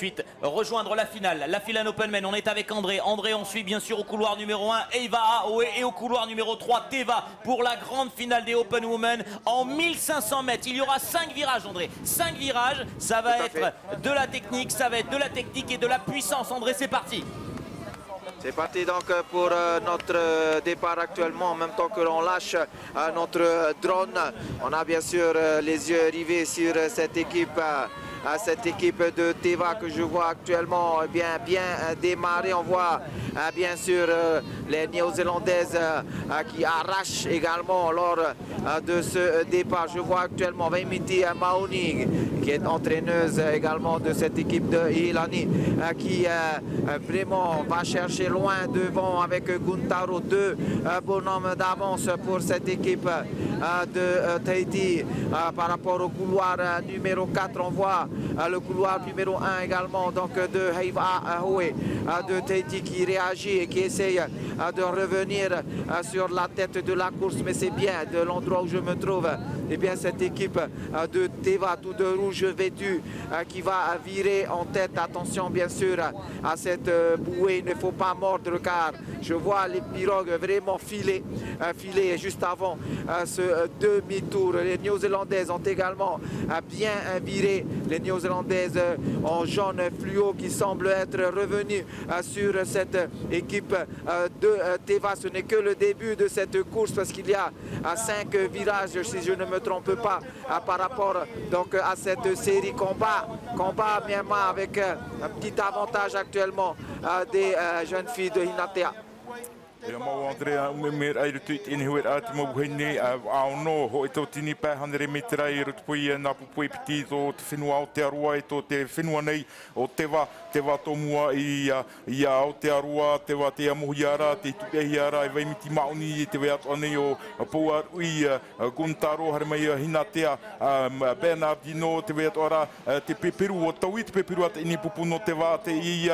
suite rejoindre la finale. La finale Openman, on est avec André. André, on suit bien sûr au couloir numéro 1 Eva Aoe et au couloir numéro 3 Teva pour la grande finale des Open Women en 1500 mètres. Il y aura 5 virages, André. 5 virages, ça va être de la technique, ça va être de la technique et de la puissance. André, c'est parti. C'est parti donc pour notre départ actuellement, en même temps que l'on lâche notre drone. On a bien sûr les yeux rivés sur cette équipe de Teva que je vois actuellement bien démarrer. On voit bien sûr les Néo-Zélandaises qui arrachent également lors de ce départ. Je vois actuellement Vaimiti Maoni qui est entraîneuse également de cette équipe de Ilani qui vraiment va chercher loin devant avec Guntaro, 2 bonhommes d'avance pour cette équipe de Tahiti. Par rapport au couloir numéro 4, on voit le couloir numéro 1 également donc de Heiva Ahoe de Tahiti qui réagit et qui essaye de revenir sur la tête de la course, mais c'est bien de l'endroit où je me trouve. Et bien cette équipe de Teva tout de rouge vêtu qui va virer en tête. Attention bien sûr à cette bouée, il ne faut pas mordre car je vois les pirogues vraiment filer juste avant ce demi-tour. Les Néo-Zélandaises ont également bien viré, les Néo-Zélandaises en jaune fluo qui semblent être revenues sur cette équipe de Teva. Ce n'est que le début de cette course parce qu'il y a 5 virages si je ne me trompe pas par rapport donc à cette série combat Myanmar avec un petit avantage actuellement des jeunes filles de Hinatea. E mau Andrea ume ai rutu I ni huer ati mo buhene ao no ho e tō tini pā hanere metra I rutu pui nā pupui piti tō te whenua o te arua e tō te whenua nei o Teva tō mua I o te arua, Teva te amohiara, te tupehiara, e Vaimiti Maoni I te wea toa nei o Pouar Ui, Guntaro, hare mai Hinatea, Bernardino, te wea toa te peperu o tau I te peperu ata ini pupu no Teva, te I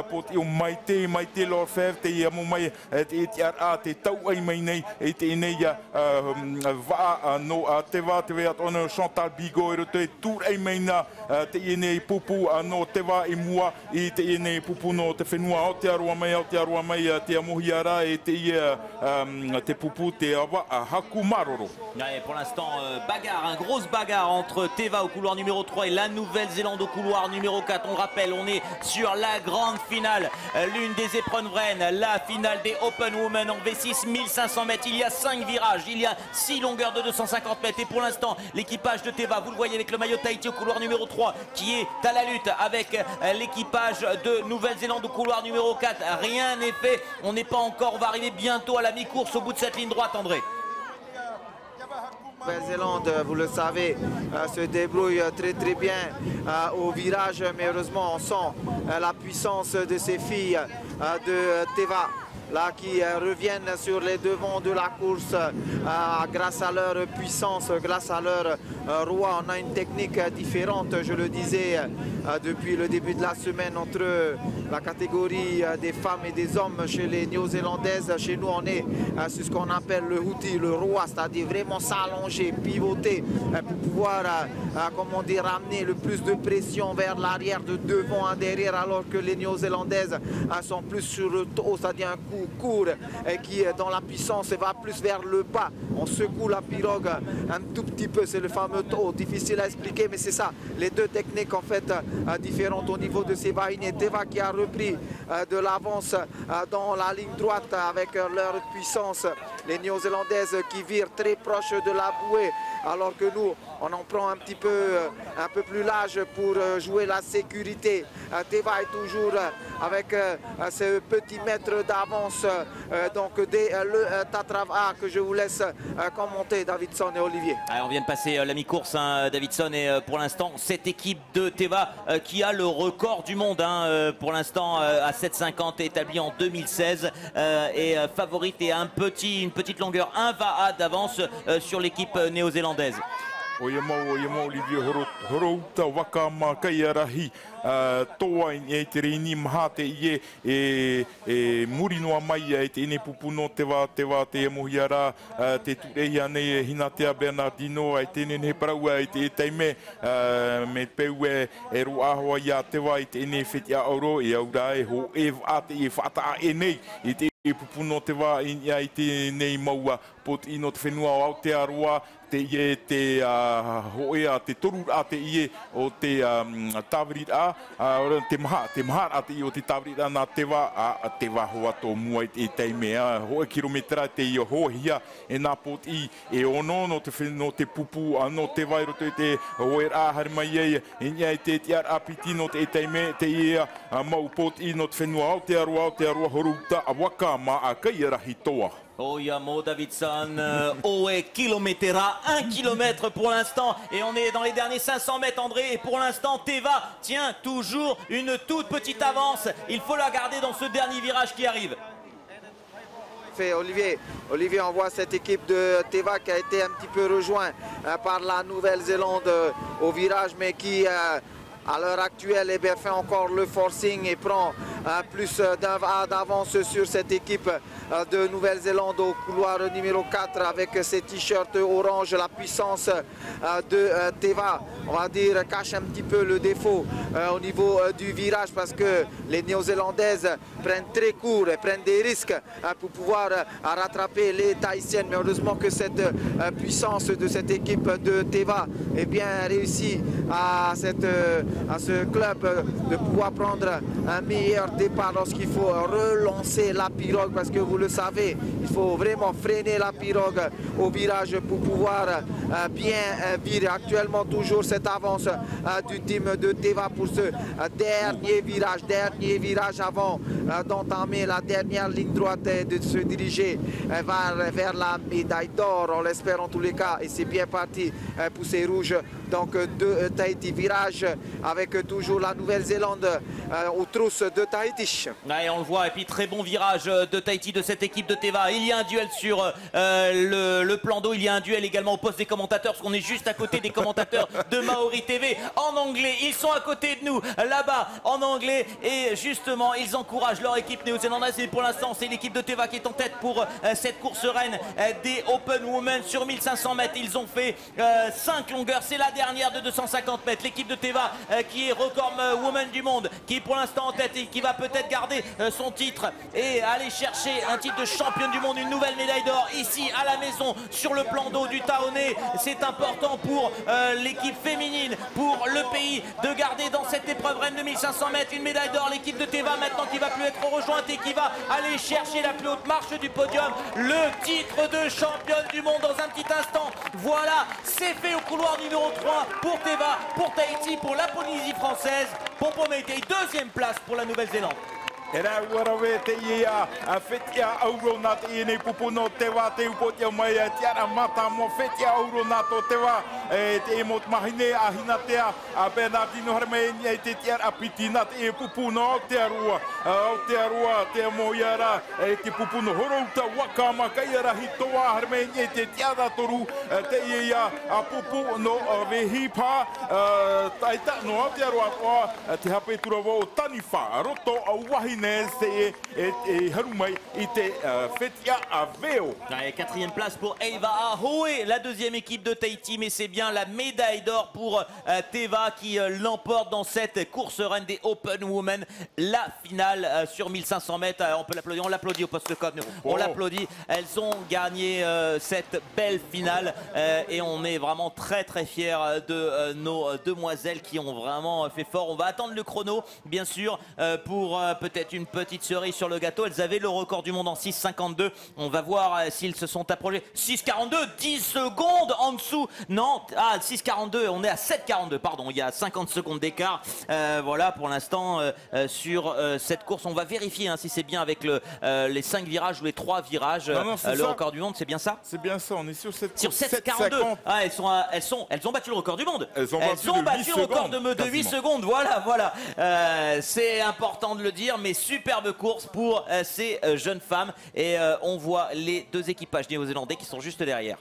pot I o Maite Lord Fev, te I amo mai te ara te tau ai mai nei e te nei va no Teva te wea tona Chantal Bigo e roto e tur ai mai na te nei pupu no Teva I mua I te nei pupu no te whenua o te arua mai te amohiara e te pupu te awa haku maroro. Ouais, pour l'instant, bagarre, grosse bagarre entre Teva au couloir numéro 3 et la Nouvelle-Zélande au couloir numéro 4. On rappelle, on est sur la grande finale, l'une des épreuves reines, la finale des Open Women en V6, 1500 mètres. Il y a 5 virages, il y a 6 longueurs de 250 mètres. Et pour l'instant, l'équipage de Teva, vous le voyez avec le maillot Tahiti au couloir numéro 3, qui est à la lutte avec l'équipage de Nouvelle-Zélande au couloir numéro 4. Rien n'est fait, on n'est pas encore, on va arriver bientôt à la mi-course au bout de cette ligne droite, André. Nouvelle-Zélande, vous le savez, se débrouille très bien au virage, mais heureusement on sent la puissance de ces filles de Teva. Là qui reviennent sur les devants de la course grâce à leur puissance, grâce à leur roi. On a une technique différente, je le disais, depuis le début de la semaine entre la catégorie des femmes et des hommes chez les Néo-Zélandaises. Chez nous, on est sur ce qu'on appelle le houti, le roi, c'est-à-dire vraiment s'allonger, pivoter pour pouvoir, comment dire, ramener le plus de pression vers l'arrière, de devant à derrière, alors que les Néo-Zélandaises sont plus sur le haut, c'est-à-dire un coup court et qui dans la puissance va plus vers le bas. On secoue la pirogue un tout petit peu, c'est le fameux taux, difficile à expliquer, mais c'est ça, les deux techniques en fait différentes au niveau de Sevaine et Teva qui a repris de l'avance dans la ligne droite avec leur puissance. Les Néo-Zélandaises qui virent très proche de la bouée, alors que nous on en prend un petit peu plus large pour jouer la sécurité. Teva est toujours avec ce petit mètre d'avance donc dès le Tatrava que je vous laisse commenter, Davidson et Olivier. Allez, on vient de passer la mi-course, Davidson, et pour l'instant cette équipe de Teva qui a le record du monde pour l'instant à 7,50 établi en 2016 et favorite et une petite longueur 1 va d'avance sur l'équipe néo-zélandaise. O ia mau Olivier Horouta waka ma kai arahi toa i te rini maha te ie e muri noa mai e te ine pupuno te wā te mohi ara te tureia nei Hinatea Bernardino e tēne ne paraua i te teime me peu e ro ahoa ia te wā i te ine whiti a auro e aura e ho e wate e whata e nei i te pupuno te wā i te nei maua pot ino te whenua o Aotearoa te ie te hoea te toru a te ie o te tawarit a te maha a te ie o te tawarit a nā te wā hoa tō mua i te teime hoa kilometra te ie hohia e nā pot i e ono no te whenua te pupu no te wairoto i te hoer a harimai e nia i te tiar apiti no te teime te ie mau pot i no te whenua Aotearoa Horouta a waka ma a kai rahi toa. Oh Yamo Davidson, Oe kilométera, 1 kilomètre pour l'instant et on est dans les derniers 500 mètres André et pour l'instant Teva tient toujours une toute petite avance, il faut la garder dans ce dernier virage qui arrive. Olivier, on voit cette équipe de Teva qui a été un petit peu rejoint par la Nouvelle-Zélande au virage mais qui à l'heure actuelle fait encore le forcing et prend plus d'avance sur cette équipe de Nouvelle-Zélande au couloir numéro 4 avec ses t-shirts orange. La puissance de Teva, on va dire, cache un petit peu le défaut au niveau du virage parce que les Néo-Zélandaises prennent très court et prennent des risques pour pouvoir rattraper les Tahitiennes. Mais heureusement que cette puissance de cette équipe de Teva est bien réussie à ce club de pouvoir prendre un meilleur départ lorsqu'il faut relancer la pirogue parce que vous le savez, il faut vraiment freiner la pirogue au virage pour pouvoir bien virer. Actuellement toujours cette avance du team de Teva pour ce dernier virage avant d'entamer la dernière ligne droite et de se diriger vers la médaille d'or, on l'espère en tous les cas, et c'est bien parti pour ces rouges donc de Tahiti. Virage avec toujours la Nouvelle-Zélande aux trousses de Tahiti. Ouais, on le voit, et puis très bon virage de Tahiti de cette équipe de Teva. Il y a un duel sur le plan d'eau, il y a un duel également au poste des commentateurs, parce qu'on est juste à côté des commentateurs de Maori TV en anglais. Ils sont à côté de nous, là-bas, en anglais, et justement, ils encouragent leur équipe néo-zélandaise. Et pour l'instant, c'est l'équipe de Teva qui est en tête pour cette course reine des Open Women sur 1500 mètres. Ils ont fait 5 longueurs, c'est la dernière de 250 mètres. L'équipe de Teva qui est record woman du monde, qui est pour l'instant en tête et qui va peut-être garder son titre et aller chercher un titre de championne du monde, une nouvelle médaille d'or ici à la maison sur le plan d'eau du Taonai. C'est important pour l'équipe féminine, pour le pays, de garder dans cette épreuve reine de 1500 mètres une médaille d'or. L'équipe de Teva maintenant qui va plus être rejointe et qui va aller chercher la plus haute marche du podium, le titre de championne du monde dans un petit instant. Voilà, c'est fait au couloir numéro 3 pour Teva, pour Tahiti, pour la Polynésie française. Pompo Meitei, deuxième place pour la Nouvelle-Zélande. E rā warawe te ia whetia auro nā te ienei pupuno te wā te upotia mai tiara mata mo whetia auro nā tō te wā te e mot mahine a Hinatea a Bernardino Harmenia i te tiara apiti nā te e pupuno Aotearoa te moiara te pupuno Horouta waka makaia rahi toa Harmenia i te tiara toru te ia a pupu no vehipa taita no Aotearoa te hape tura wā o taniwha roto au wahi. Quatrième place pour Eva Ahoe, la deuxième équipe de Tahiti, mais c'est bien la médaille d'or pour Teva qui l'emporte dans cette course reine des Open Women. La finale sur 1500 mètres, on peut l'applaudir, on l'applaudit au poste code, on l'applaudit. Elles ont gagné cette belle finale et on est vraiment très fiers de nos demoiselles qui ont vraiment fait fort. On va attendre le chrono, bien sûr, pour peut-être une petite cerise sur le gâteau. Elles avaient le record du monde en 6,52. On va voir s'ils se sont approchés. 6,42, 10 secondes en dessous. Non, 6,42, on est à 7,42, pardon. Il y a 50 secondes d'écart. Voilà, pour l'instant, sur cette course, on va vérifier si c'est bien avec les 5 virages ou les 3 virages. Non, le record du monde, c'est bien ça? C'est bien ça, on est sur cette sur 7,42. Ah, elles ont battu le record du monde. Elles ont battu le record de 8 secondes. Voilà. C'est important de le dire, mais superbe course pour ces jeunes femmes. Et on voit les deux équipages néo-zélandais qui sont juste derrière.